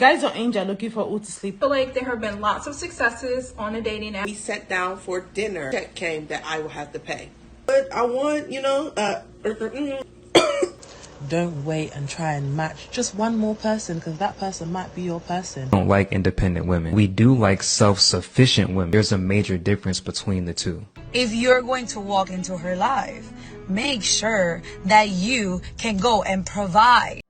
guys on Hinge are looking for who to sleep. I feel like there have been lots of successes on a dating app. We sat down for dinner. Check came that I will have to pay. But I want, Don't wait and try and match just one more person, because that person might be your person. Don't like independent women. We do like self-sufficient women. There's a major difference between the two. If you're going to walk into her life, make sure that you can go and provide.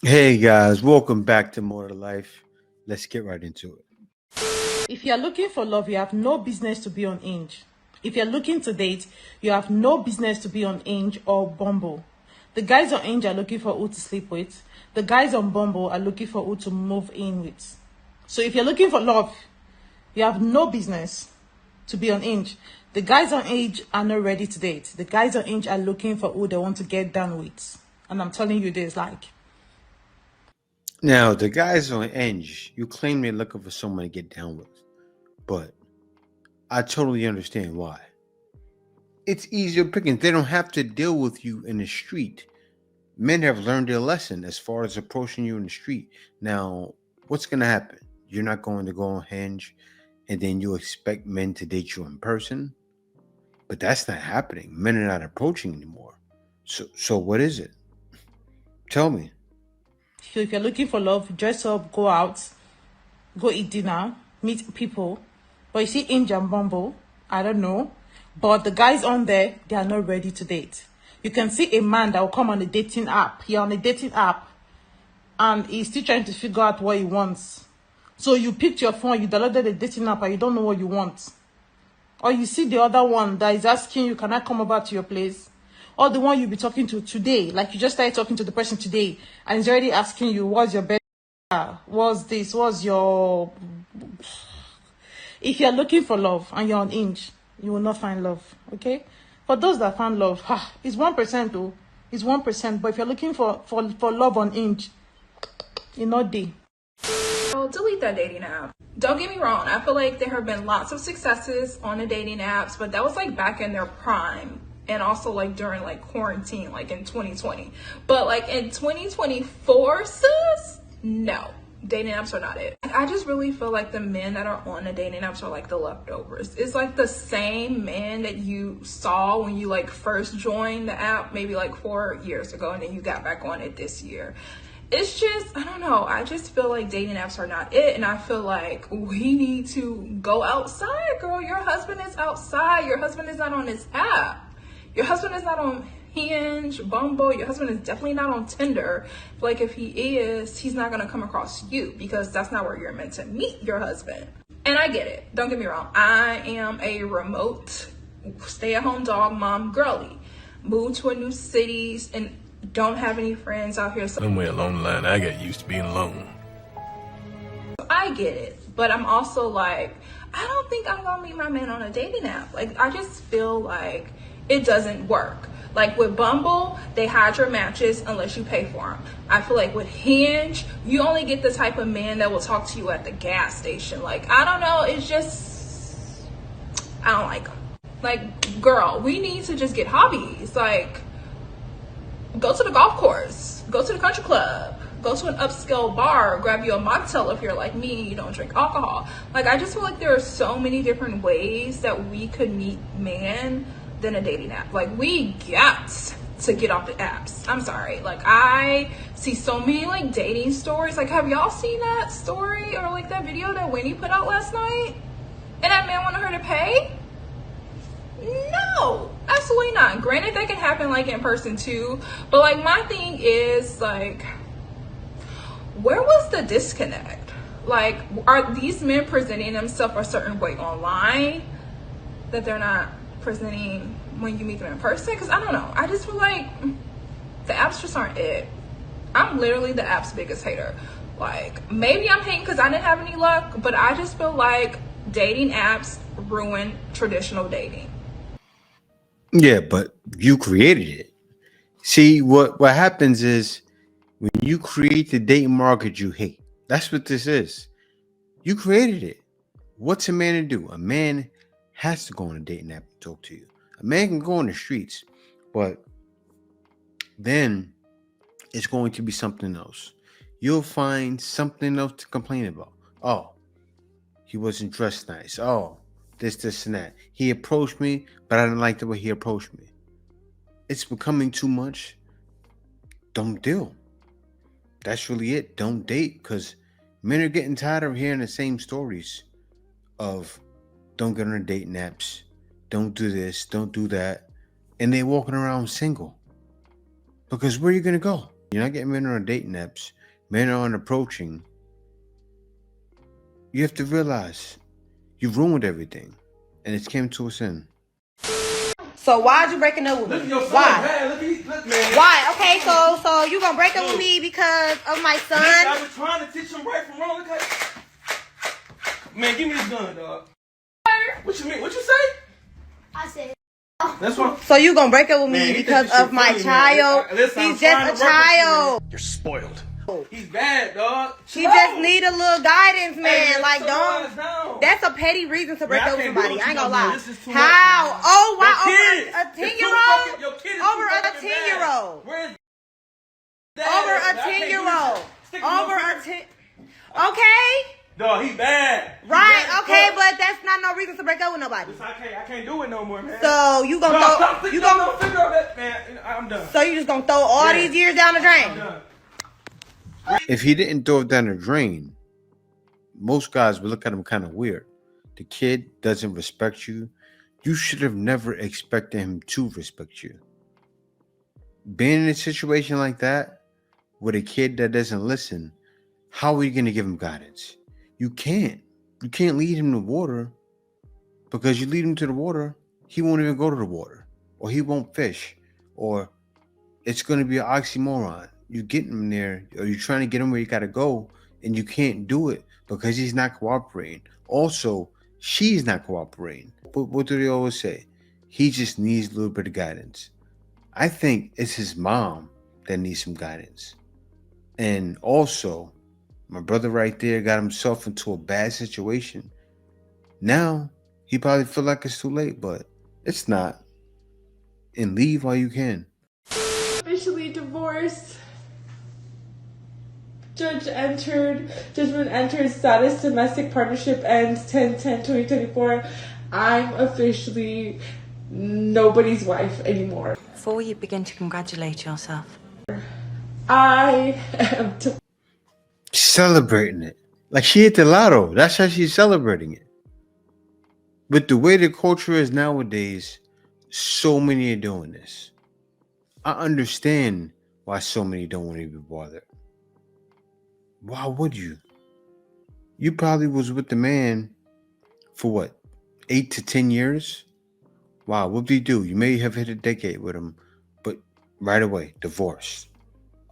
Hey guys, welcome back to More to Life. Let's get right into it. If you're looking for love, you have no business to be on Hinge. If you're looking to date, you have no business to be on Hinge or Bumble. The guys on Hinge are looking for who to sleep with. The guys on Bumble are looking for who to move in with. So if you're looking for love, you have no business to be on Hinge. The guys on Hinge are not ready to date. The guys on Hinge are looking for who they want to get down with. And I'm telling you this, Now, the guys on Hinge, you claim they're looking for someone to get down with, but I totally understand why. It's easier picking. They don't have to deal with you in the street. Men have learned their lesson as far as approaching you in the street. Now, what's going to happen? You're not going to go on Hinge and then you expect men to date you in person? But that's not happening. Men are not approaching anymore. So what is it? Tell me. So if you're looking for love, dress up, go out, go eat dinner, meet people. But you see Hinge and Bumble, I don't know. But the guys on there, they are not ready to date. You can see a man that will come on a dating app. You're on a dating app and he's still trying to figure out what he wants. So you picked your phone, you downloaded the dating app and you don't know what you want. Or you see the other one that is asking you, can I come over to your place? Or the one you'll be talking to today, like you just started talking to the person today, and he's already asking you, what's your bed? What's this? What's your... If you're looking for love and you're on Hinge, you will not find love, okay? For those that find love, it's 1% though. It's 1%. But if you're looking for love on Hinge, you're not there. So delete that dating app. Don't get me wrong. I feel like there have been lots of successes on the dating apps, but that was like back in their prime. And also like during like quarantine, like in 2020. But like in 2024, sis, no. Dating apps are not it. I just really feel like the men that are on the dating apps are like the leftovers. It's like the same men that you saw when you like first joined the app, maybe like 4 years ago, and then you got back on it this year. It's just, I don't know. I just feel like dating apps are not it. And I feel like we need to go outside, girl. Your husband is outside. Your husband is not on this app. Your husband is not on Hinge, Bumble. Your husband is definitely not on Tinder. Like if he is, he's not going to come across you because that's not where you're meant to meet your husband. And I get it. Don't get me wrong. I am a remote stay-at-home dog mom girly. Moved to a new city and don't have any friends out here. So Somewhere along the line, I got used to being alone. I get it. But I'm also like, I don't think I'm going to meet my man on a dating app. Like, I just feel like it doesn't work. Like with Bumble, they hide your matches unless you pay for them. I feel like with Hinge, you only get the type of man that will talk to you at the gas station. Like, I don't know. It's just, I don't like them. Like, girl, we need to just get hobbies. Like, go to the golf course, go to the country club, go to an upscale bar, grab you a mocktail if you're like me and you don't drink alcohol. Like, I just feel like there are so many different ways that we could meet man than a dating app. Like, we got to get off the apps. I'm sorry. Like, I see so many like dating stories. Like, have y'all seen that story or like that video that Winnie put out last night? And that man wanted her to pay? No, absolutely not. Granted, that can happen like in person too. But like, my thing is like, where was the disconnect? Like, are these men presenting themselves a certain way online that they're not presenting when you meet them in person? Because I don't know. I just feel like the apps just aren't it. I'm literally the app's biggest hater. Like, maybe I'm hating because I didn't have any luck, but I just feel like dating apps ruin traditional dating. Yeah, but you created it. See, what happens is when you create the dating market you hate, that's what this is. You created it. What's a man to do? A man has to go on a dating app and talk to you. A man can go on the streets, but then it's going to be something else. You'll find something else to complain about. Oh, he wasn't dressed nice. Oh, this, and that. He approached me, but I didn't like the way he approached me. It's becoming too much. Don't deal. That's really it. Don't date, because men are getting tired of hearing the same stories of don't get on dating apps, don't do this, don't do that, and they're walking around single. Because where are you going to go? You're not getting men on dating apps. Men aren't approaching. You have to realize you've ruined everything, and it's came to us in. So why'd you breaking up with me? Why? Man, look, man. Why? Okay, so you gonna break up with me because of my son? I was trying to teach him right from wrong. Look how... Man, give me this gun, dog. What you mean? What you say? I said. That's what. So you gonna break up with me Man, because of my child? Listen, He's just a child. You're spoiled. He's bad, dog. He just need a little guidance, man. Hey, Like, down. that's a petty reason to break Man, up with I can't do somebody. what I ain't you gonna done, lie. man. This is too How? much, man. Oh, why? Your Over a kid is 10-year-old? your kid is Over too a fucking 10-year-old. bad. Where's Over a I can't do 10-year-old. this. Stick with Over your a finger. 10. Okay. Dog, he bad. He Right. bad, Okay, dog. but that's not no reason to break up with nobody. Listen, I can't do it no more, man. So you gonna Dog, throw? stop You thinking gonna? no figure of that, man. I'm done. So you just gonna throw all these years down the I'm drain? done. If he didn't throw it down the drain, most guys would look at him kind of weird. The kid doesn't respect you. You should have never expected him to respect you. Being in a situation like that with a kid that doesn't listen, how are you going to give him guidance? You can't. You can't lead him to water, because you lead him to the water, he won't even go to the water, or he won't fish, or it's going to be an oxymoron. You get him there, or you're trying to get him where you got to go, and you can't do it because he's not cooperating. Also, she's not cooperating. But what do they always say? He just needs a little bit of guidance. I think it's his mom that needs some guidance. And also, my brother right there got himself into a bad situation. Now, he probably feel like it's too late, but it's not. And leave while you can. Officially divorced. Judgment entered, status domestic partnership ends 10/10/2024. I'm officially nobody's wife anymore. Before you begin to congratulate yourself, I am Celebrating it. Like she hit the lotto. That's how she's celebrating it. But the way the culture is nowadays, so many are doing this. I understand why so many don't want to be bothered. Why would you? You probably was with the man for what, 8 to 10 years? Wow, what did you do? You may have hit a decade with him, but right away, divorce.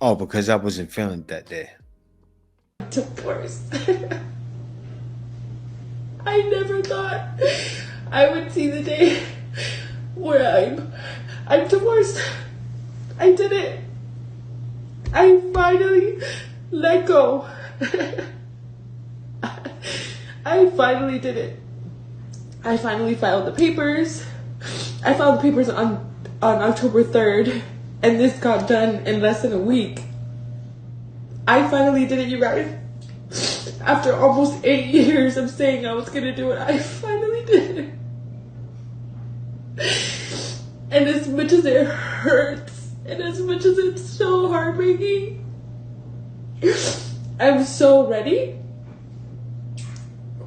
Oh, because I wasn't feeling it that day. divorced. I never thought I would see the day where I'm divorced. I did it. I finally let go. I finally did it. I finally filed the papers. I filed the papers on October 3rd, and this got done in less than a week. I finally did it, you guys. After almost 8 years of saying I was gonna do it, I finally did it. And as much as it hurts, and as much as it's so heartbreaking, I'm so ready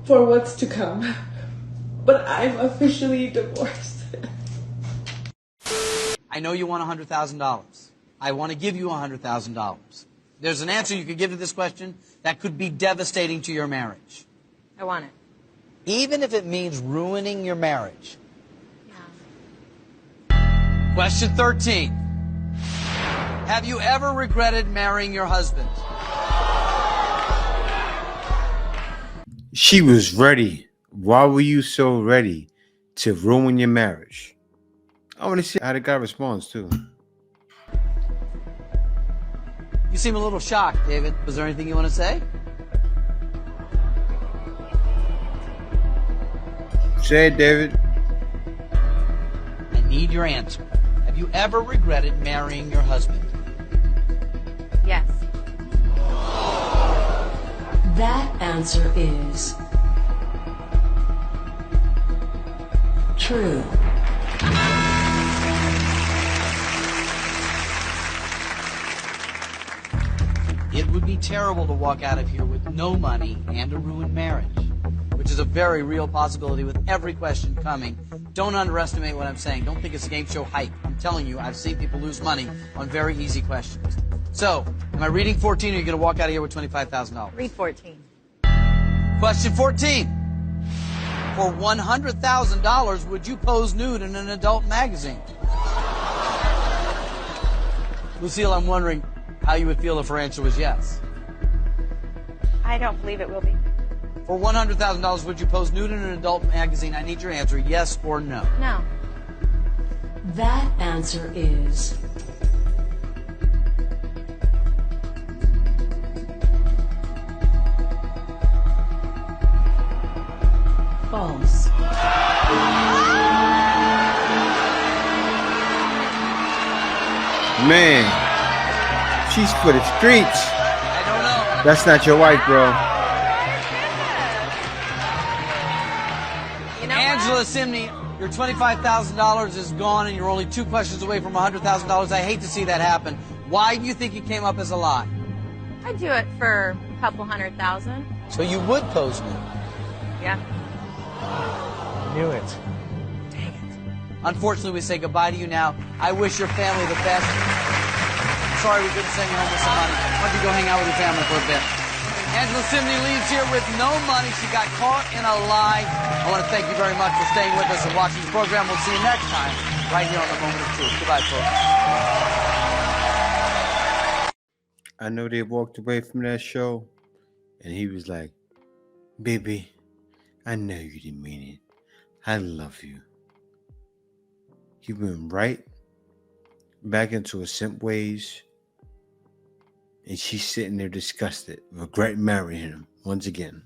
for what's to come. But I'm officially divorced. I know you want $100,000. I want to give you $100,000. There's an answer you could give to this question that could be devastating to your marriage. I want it. Even if it means ruining your marriage. Yeah. Question 13. Have you ever regretted marrying your husband? She was ready. Why were you so ready to ruin your marriage? I want to see how the guy responds too. You seem a little shocked, David. Was there anything you want to say? Say it, David. I need your answer. Have you ever regretted marrying your husband? Yes. That answer is true. It would be terrible to walk out of here with no money and a ruined marriage, which is a very real possibility with every question coming. Don't underestimate what I'm saying. Don't think it's a game show hype. I'm telling you, I've seen people lose money on very easy questions. So, am I reading 14 or are you going to walk out of here with $25,000? Read 14. Question 14. For $100,000, would you pose nude in an adult magazine? Lucille, I'm wondering how you would feel if her answer was yes. I don't believe it will be. For $100,000, would you pose nude in an adult magazine? I need your answer, yes or no. No. That answer is false. Man, she's for the streets. I don't know. That's not your wife, bro. You know Angela Simney, your $25,000 is gone and you're only 2 questions away from $100,000. I hate to see that happen. Why do you think it came up as a lie? I'd do it for a couple $100,000. So you would pose nude? Yeah. Knew it. Dang it. Unfortunately, we say goodbye to you now. I wish your family the best. Sorry we couldn't send you home with some money. Why don't you go hang out with your family for a bit? Angela Simney leaves here with no money. She got caught in a lie. I want to thank you very much for staying with us and watching the program. We'll see you next time right here on The Moment of Truth. Goodbye, folks. I know they walked away from that show, and he was like, "Baby, I know you didn't mean it. I love you." He went right back into his simp ways, and she's sitting there disgusted, regretting marrying him once again.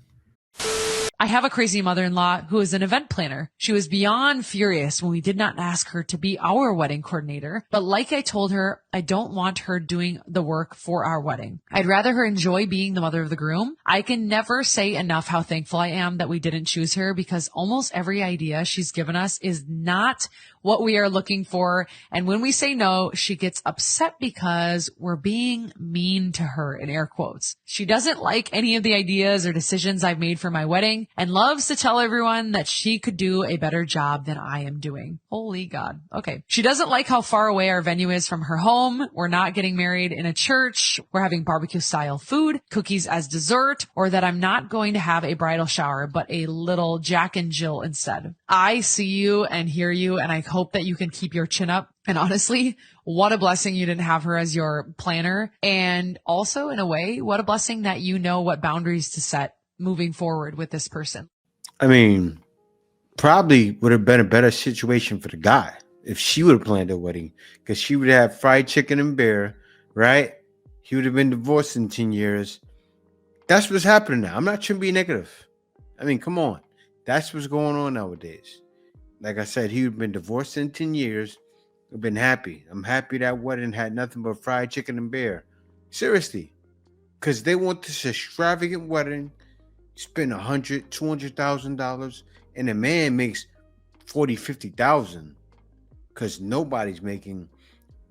I have a crazy mother-in-law who is an event planner. She was beyond furious when we did not ask her to be our wedding coordinator. But like I told her, I don't want her doing the work for our wedding. I'd rather her enjoy being the mother of the groom. I can never say enough how thankful I am that we didn't choose her, because almost every idea she's given us is not what we are looking for. And when we say no, she gets upset because we're being mean to her, in air quotes. She doesn't like any of the ideas or decisions I've made for my wedding and loves to tell everyone that she could do a better job than I am doing. Holy God. Okay. She doesn't like how far away our venue is from her home. We're not getting married in a church. We're having barbecue style food, cookies as dessert, or that I'm not going to have a bridal shower, but a little Jack and Jill instead. I see you and hear you, and I hope that you can keep your chin up. And honestly, what a blessing you didn't have her as your planner. And also, in a way, what a blessing that you know what boundaries to set moving forward with this person. I mean, probably would have been a better situation for the guy if she would have planned their wedding, because she would have fried chicken and beer, right? He would have been divorced in 10 years. That's what's happening now. I'm not trying to be negative. I mean, come on. That's what's going on nowadays. Like I said, he would have been divorced in 10 years. I've been happy. I'm happy that wedding had nothing but fried chicken and beer. Seriously. Because they want this extravagant wedding, spend $100,000, $200,000, and the man makes $40,000, $50,000. Because nobody's making,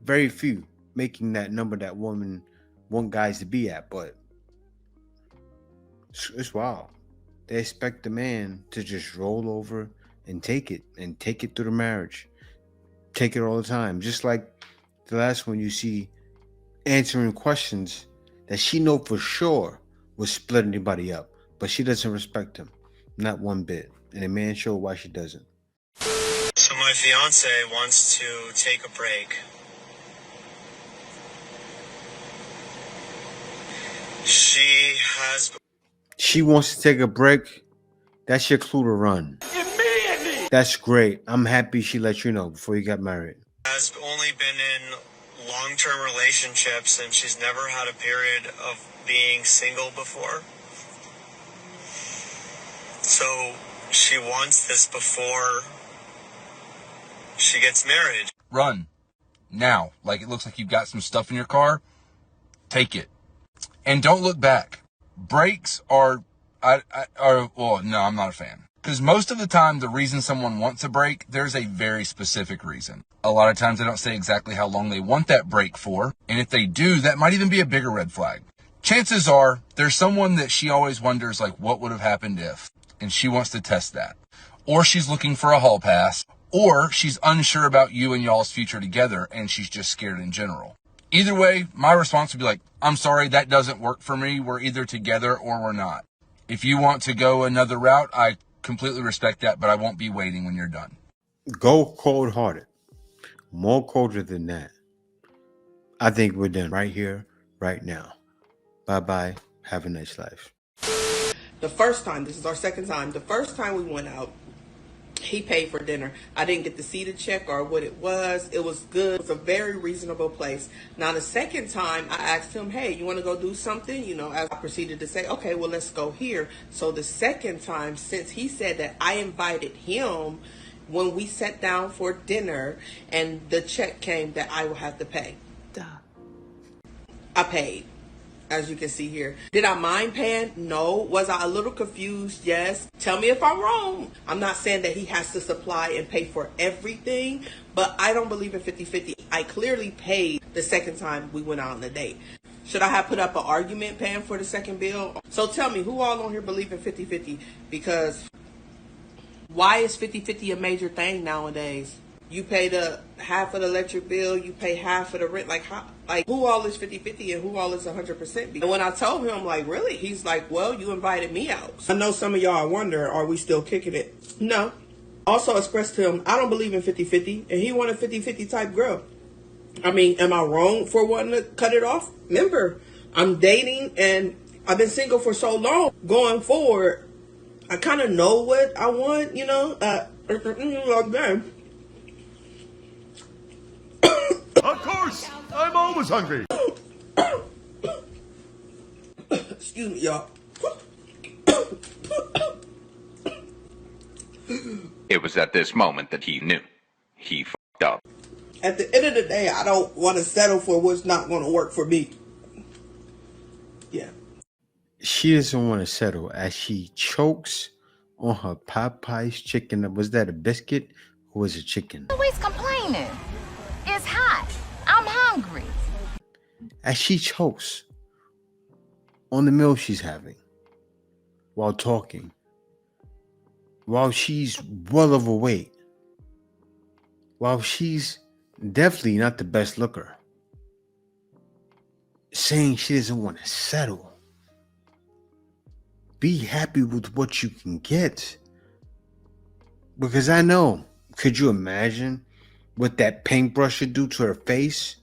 very few making that number that women want guys to be at. But it's wild. They expect the man to just roll over and take it through the marriage. Take it all the time. Just like the last one, you see answering questions that she know for sure will split anybody up, but she doesn't respect him, not one bit. And the man showed why she doesn't. So my fiance wants to take a break. She wants to take a break. That's your clue to run. Immediately. That's great. I'm happy she let you know before you got married. Has only been in long-term relationships, and she's never had a period of being single before. So she wants this before she gets married. Run. Now. Like, it looks like you've got some stuff in your car. Take it. And don't look back. Brakes are, well, no, I'm not a fan. Because most of the time, the reason someone wants a break, there's a very specific reason. A lot of times they don't say exactly how long they want that break for. And if they do, that might even be a bigger red flag. Chances are there's someone that she always wonders, like, what would have happened if? And she wants to test that. Or she's looking for a hall pass. Or she's unsure about you and y'all's future together and she's just scared in general. Either way, my response would be like, I'm sorry, that doesn't work for me. We're either together or we're not. If you want to go another route, I completely respect that, but I won't be waiting when you're done. Go cold-hearted. More colder than that. I think we're done right here, right now. Bye-bye. Have a nice life. The first time, this is our second time, the first time we went out, he paid for dinner. I didn't get to see the check or what it was. It was good. It was a very reasonable place. Now, the second time, I asked him, hey, you want to go do something? You know, as I proceeded to say, okay, well, let's go here. So the second time, since he said that I invited him when we sat down for dinner and the check came that I will have to pay. Duh. I paid. As you can see here. Did I mind paying? No. Was I a little confused? Yes. Tell me if I'm wrong. I'm not saying that he has to supply and pay for everything, but I don't believe in 50-50. I clearly paid the second time we went out on a date. Should I have put up an argument paying for the second bill? So tell me, who all on here believe in 50-50? Because why is 50-50 a major thing nowadays? You pay the half of the electric bill, you pay half of the rent. Like, how, like who all is 50-50 and who all is 100%? And when I told him, like, really? He's like, well, you invited me out. I know some of y'all wonder, are we still kicking it? No. Also expressed to him, I don't believe in 50-50, and he wanted 50-50 type girl. I mean, am I wrong for wanting to cut it off? Remember, I'm dating and I've been single for so long. Going forward, I kind of know what I want, you know. Of course, I'm always hungry. Excuse me, y'all. It was at this moment that he knew. He fucked up. At the end of the day, I don't want to settle for what's not going to work for me. Yeah. She doesn't want to settle as she chokes on her Popeye's chicken. Was that a biscuit or was it chicken? Always complaining. It's hot. I'm hungry. As she chokes on the meal she's having while talking, while she's well overweight, while she's definitely not the best looker, saying she doesn't want to settle. Be happy with what you can get. Because I know, could you imagine what that paintbrush should do to her face?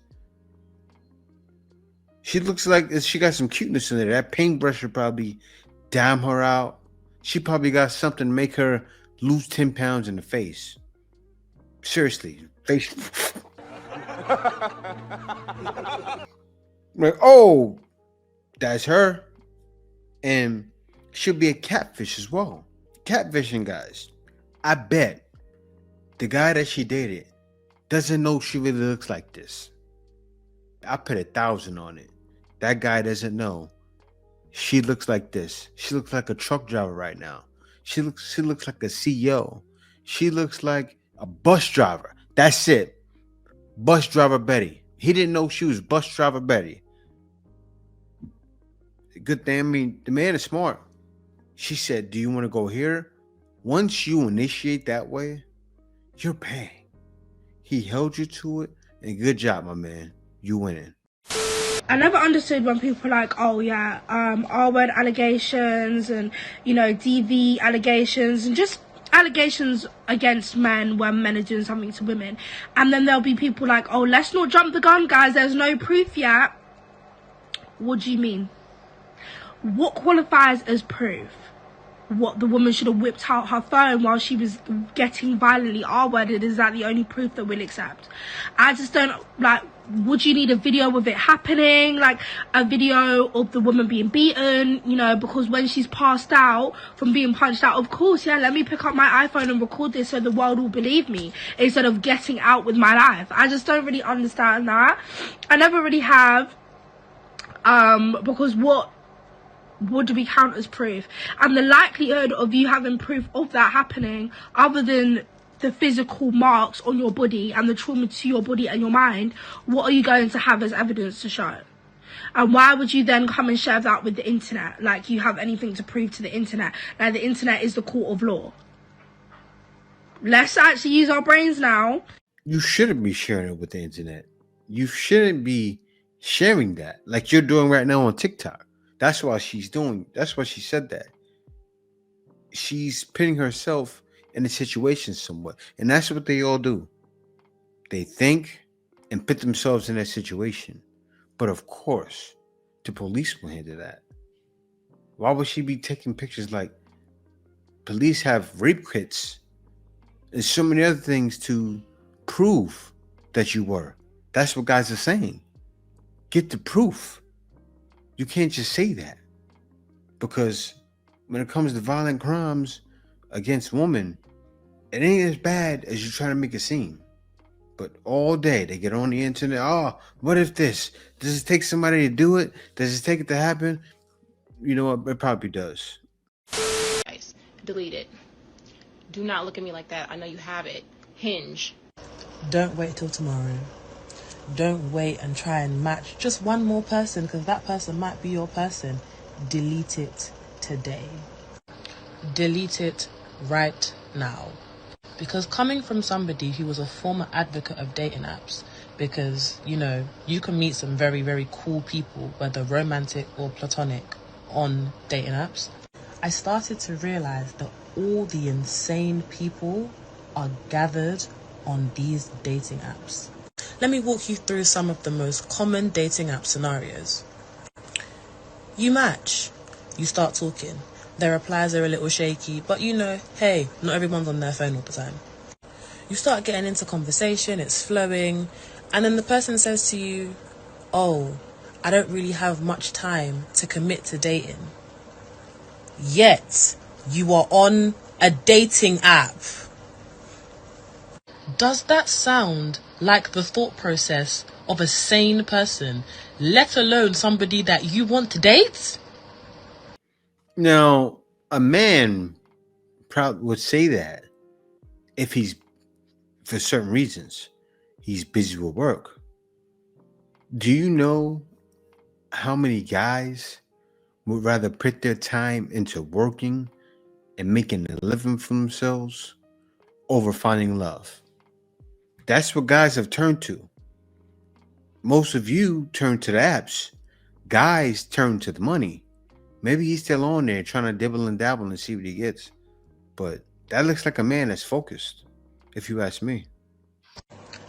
She looks like she got some cuteness in there. That paintbrush should probably dime her out. She probably got something to make her lose 10 pounds in the face. Seriously. Face. Like, oh, that's her. And she'll be a catfish as well. Catfishing, guys. I bet the guy that she dated doesn't know she really looks like this. I put 1,000 on it. That guy doesn't know she looks like this. She looks like a truck driver right now. She looks like a CEO. She looks like a bus driver. That's it. Bus driver Betty. He didn't know she was bus driver Betty. Good thing. I mean, the man is smart. She said, do you want to go here? Once you initiate that way, you're paying. He held you to it, and good job, my man. You winning. I never understood when people are like, oh yeah, R-word allegations and, you know, DV allegations and just allegations against men when men are doing something to women. And then there'll be people like, oh, let's not jump the gun, guys. There's no proof yet. What do you mean? What qualifies as proof? What, the woman should have whipped out her phone while she was getting violently R-worded? Is that the only proof that we'll accept? I just don't, like, would you need a video of it happening, like a video of the woman being beaten, you know, because when she's passed out from being punched out, of course, yeah, let me pick up my iPhone and record this so the world will believe me, instead of getting out with my life. I just don't really understand that. I never really have, because what do we count as proof? And the likelihood of you having proof of that happening, other than the physical marks on your body and the trauma to your body and your mind, what are you going to have as evidence to show? And why would you then come and share that with the internet, like you have anything to prove to the internet? Like the internet is the court of law. Let's actually use our brains now. You shouldn't be sharing it with the internet. You shouldn't be sharing that like you're doing right now on TikTok. That's why she said that. She's putting herself in a situation somewhat. And that's what they all do. They think and put themselves in that situation. But of course, the police will handle that. Why would she be taking pictures? Like, police have rape kits and so many other things to prove that you were. That's what guys are saying. Get the proof. You can't just say that. Because when it comes to violent crimes against women, it ain't as bad as you try to make it seem. But all day they get on the internet. Oh, what if this? Does it take somebody to do it? Does it take it to happen? You know what? It probably does. Guys, delete it. Do not look at me like that. I know you have it. Hinge. Don't wait till tomorrow. Don't wait and try and match just one more person, because that person might be your person. Delete it today. Delete it right now. Because coming from somebody who was a former advocate of dating apps, because, you know, you can meet some very, very cool people, whether romantic or platonic, on dating apps, I started to realize that all the insane people are gathered on these dating apps. Let me walk you through some of the most common dating app scenarios. You match. You start talking. Their replies are a little shaky, but you know, hey, not everyone's on their phone all the time. You start getting into conversation, it's flowing, and then the person says to you, oh, I don't really have much time to commit to dating. Yet, you are on a dating app. Does that sound like the thought process of a sane person, let alone somebody that you want to date? Now, a man probably would say that if he's, for certain reasons, he's busy with work. Do you know how many guys would rather put their time into working and making a living for themselves over finding love? That's what guys have turned to. Most of you turn to the apps. Guys turn to the money. Maybe he's still on there trying to dibble and dabble and see what he gets. But that looks like a man that's focused, if you ask me.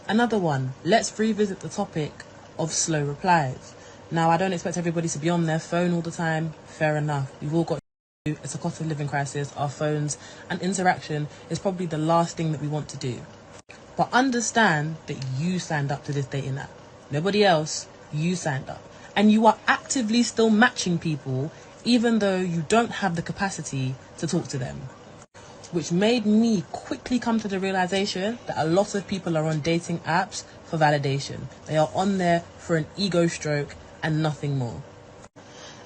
Another one. Let's revisit the topic of slow replies. Now, I don't expect everybody to be on their phone all the time. Fair enough. We've all got to do. It's a cost of living crisis. Our phones and interaction is probably the last thing that we want to do. But understand that you signed up to this dating app. Nobody else. You signed up. And you are actively still matching people, even though you don't have the capacity to talk to them. Which made me quickly come to the realization that a lot of people are on dating apps for validation. They are on there for an ego stroke and nothing more.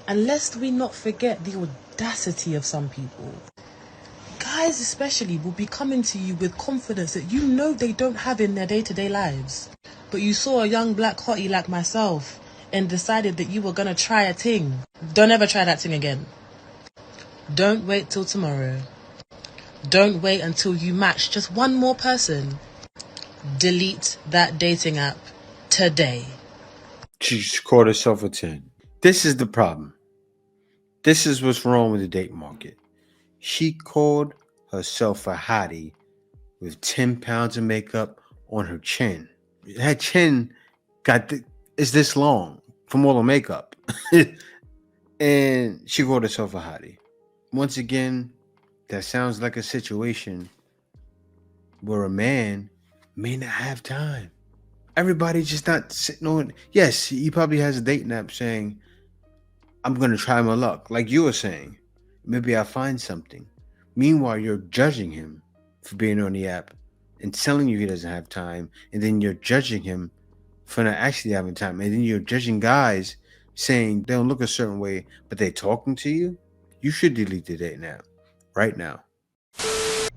And lest we not forget the audacity of some people. Guys especially will be coming to you with confidence that you know they don't have in their day-to-day lives. But you saw a young black hottie like myself and decided that you were going to try a thing. Don't ever try that thing again. Don't wait till tomorrow. Don't wait until you match just one more person. Delete that dating app today. She scored herself a 10. This is the problem. This is what's wrong with the date market. She called herself a hottie with 10 pounds of makeup on her chin. Her chin is this long from all the makeup. And she called herself a hottie. Once again, that sounds like a situation where a man may not have time. Everybody's just not sitting on. Yes, he probably has a dating app saying, I'm going to try my luck. Like you were saying, maybe I'll find something. Meanwhile, you're judging him for being on the app and telling you he doesn't have time. And then you're judging him for not actually having time. And then you're judging guys saying they don't look a certain way, but they're talking to you. You should delete the dating app right now.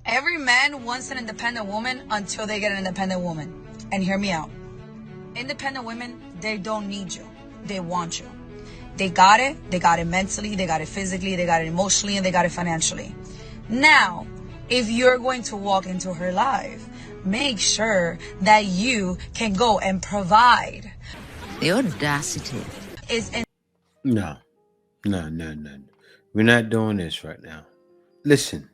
Every man wants an independent woman until they get an independent woman. And hear me out. Independent women, they don't need you. They want you. They got it. They got it mentally. They got it physically. They got it emotionally. And they got it financially. Now, if you're going to walk into her life, make sure that you can go and provide. The audacity Is in- No. We're not doing this right now. Listen,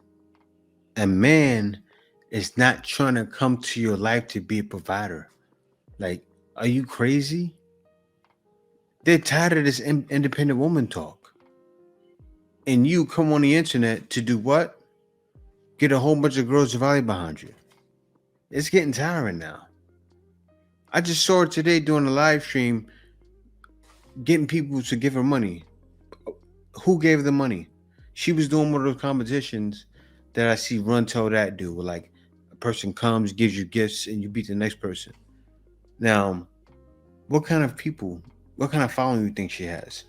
a man is not trying to come to your life to be a provider. Like, are you crazy? They're tired of this independent woman talk. And you come on the internet to do what? Get a whole bunch of girls to volley behind you. It's getting tiring now. I just saw her today doing a live stream getting people to give her money. Who gave the money? She was doing one of those competitions that I see Run Tell That do, where like a person comes, gives you gifts, and you beat the next person. Now, what kind of following you think she has?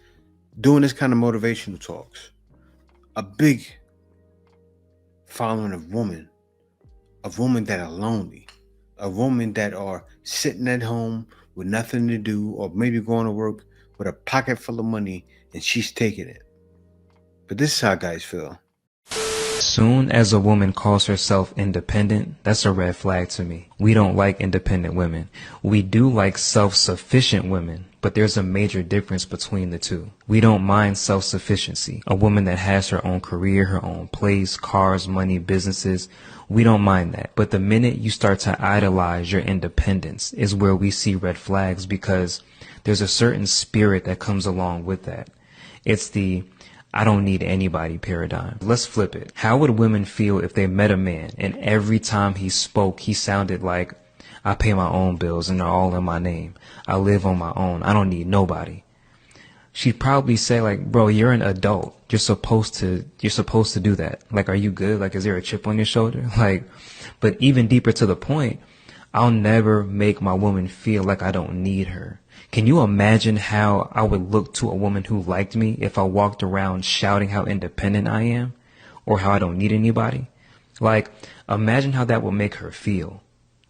Doing this kind of motivational talks. A big following of women that are lonely, of women that are sitting at home with nothing to do, or maybe going to work with a pocket full of money, and she's taking it. But this is how guys feel. Soon as a woman calls herself independent, that's a red flag to me. We don't like independent women. We do like self-sufficient women, but there's a major difference between the two. We don't mind self-sufficiency. A woman that has her own career, her own place, cars, money, businesses, we don't mind that. But the minute you start to idolize your independence is where we see red flags, because there's a certain spirit that comes along with that. It's the I don't need anybody paradigm. Let's flip it. How would women feel if they met a man and every time he spoke, he sounded like, I pay my own bills and they're all in my name. I live on my own. I don't need nobody. She'd probably say like, bro, you're an adult. You're supposed to do that. Like, are you good? Like, is there a chip on your shoulder? Like, but even deeper to the point, I'll never make my woman feel like I don't need her. Can you imagine how I would look to a woman who liked me if I walked around shouting how independent I am or how I don't need anybody? Like, imagine how that would make her feel.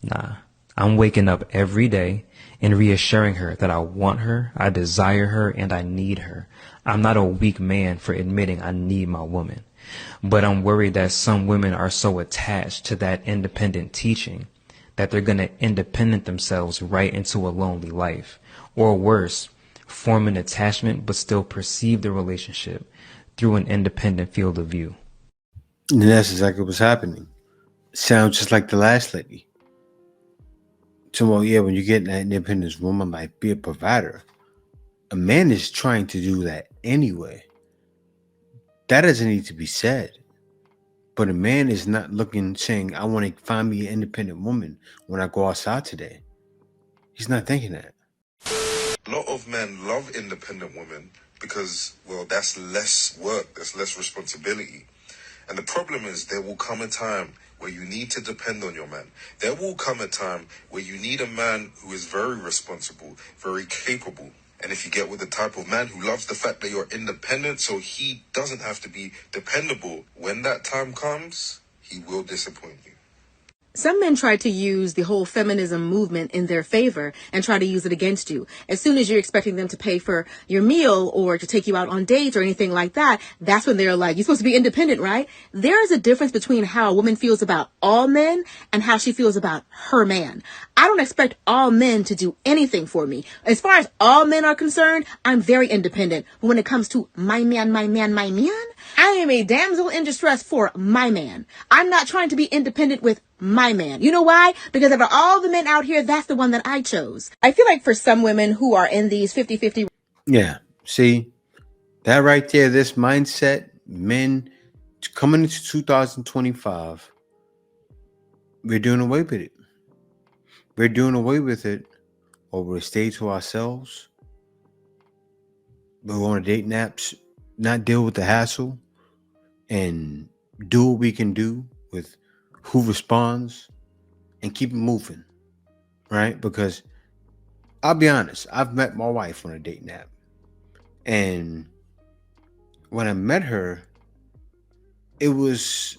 Nah, I'm waking up every day and reassuring her that I want her, I desire her, and I need her. I'm not a weak man for admitting I need my woman. But I'm worried that some women are so attached to that independent teaching that they're going to independent themselves right into a lonely life. Or worse, form an attachment but still perceive the relationship through an independent field of view. And that's exactly what's happening. Sounds just like the last lady. So, well, yeah, when you get that independent woman, like, be a provider. A man is trying to do that anyway. That doesn't need to be said. But a man is not saying, I want to find me an independent woman when I go outside today. He's not thinking that. A lot of men love independent women because, well, that's less work, that's less responsibility. And the problem is there will come a time where you need to depend on your man. There will come a time where you need a man who is very responsible, very capable. And if you get with the type of man who loves the fact that you're independent so he doesn't have to be dependable, when that time comes, he will disappoint you. Some men try to use the whole feminism movement in their favor and try to use it against you. As soon as you're expecting them to pay for your meal or to take you out on dates or anything like that, that's when they're like, you're supposed to be independent, right? There is a difference between how a woman feels about all men and how she feels about her man. I don't expect all men to do anything for me. As far as all men are concerned, I'm very independent. But when it comes to my man, I am a damsel in distress for my man. I'm not trying to be independent with my man. You know why? Because out of all the men out here, that's the one that I chose. I feel like for some women who are in these 50-50. Yeah. See, that right there, this mindset, men coming into 2025, we're doing away with it. We're doing away with it or we'll stay to ourselves. We'll go on a date naps, not deal with the hassle, and do what we can do with who responds and keep it moving, right? Because I'll be honest, I've met my wife on a date nap. And when I met her, it was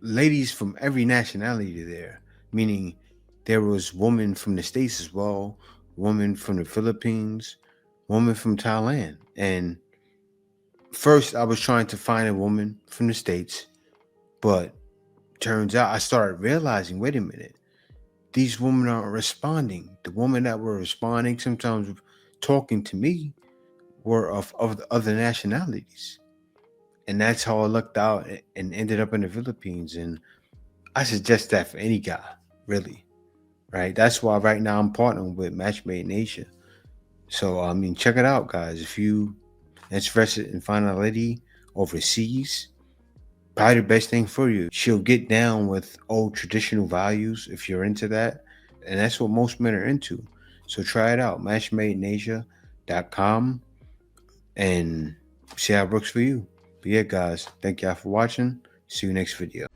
ladies from every nationality there, meaning there was women from the States as well, women from the Philippines, woman from Thailand. And first I was trying to find a woman from the States, but turns out I started realizing, wait a minute, these women aren't responding. The women that were responding, sometimes talking to me, were of the other nationalities. And that's how I lucked out and ended up in the Philippines. And I suggest that for any guy, really, right? That's why right now I'm partnering with Match Made in Asia. So, I mean, check it out, guys. If you interested in finding a lady overseas, probably the best thing for you. She'll get down with old traditional values if you're into that. And that's what most men are into. So try it out, matchmadeinasia.com, and see how it works for you. But yeah, guys, thank y'all for watching. See you next video.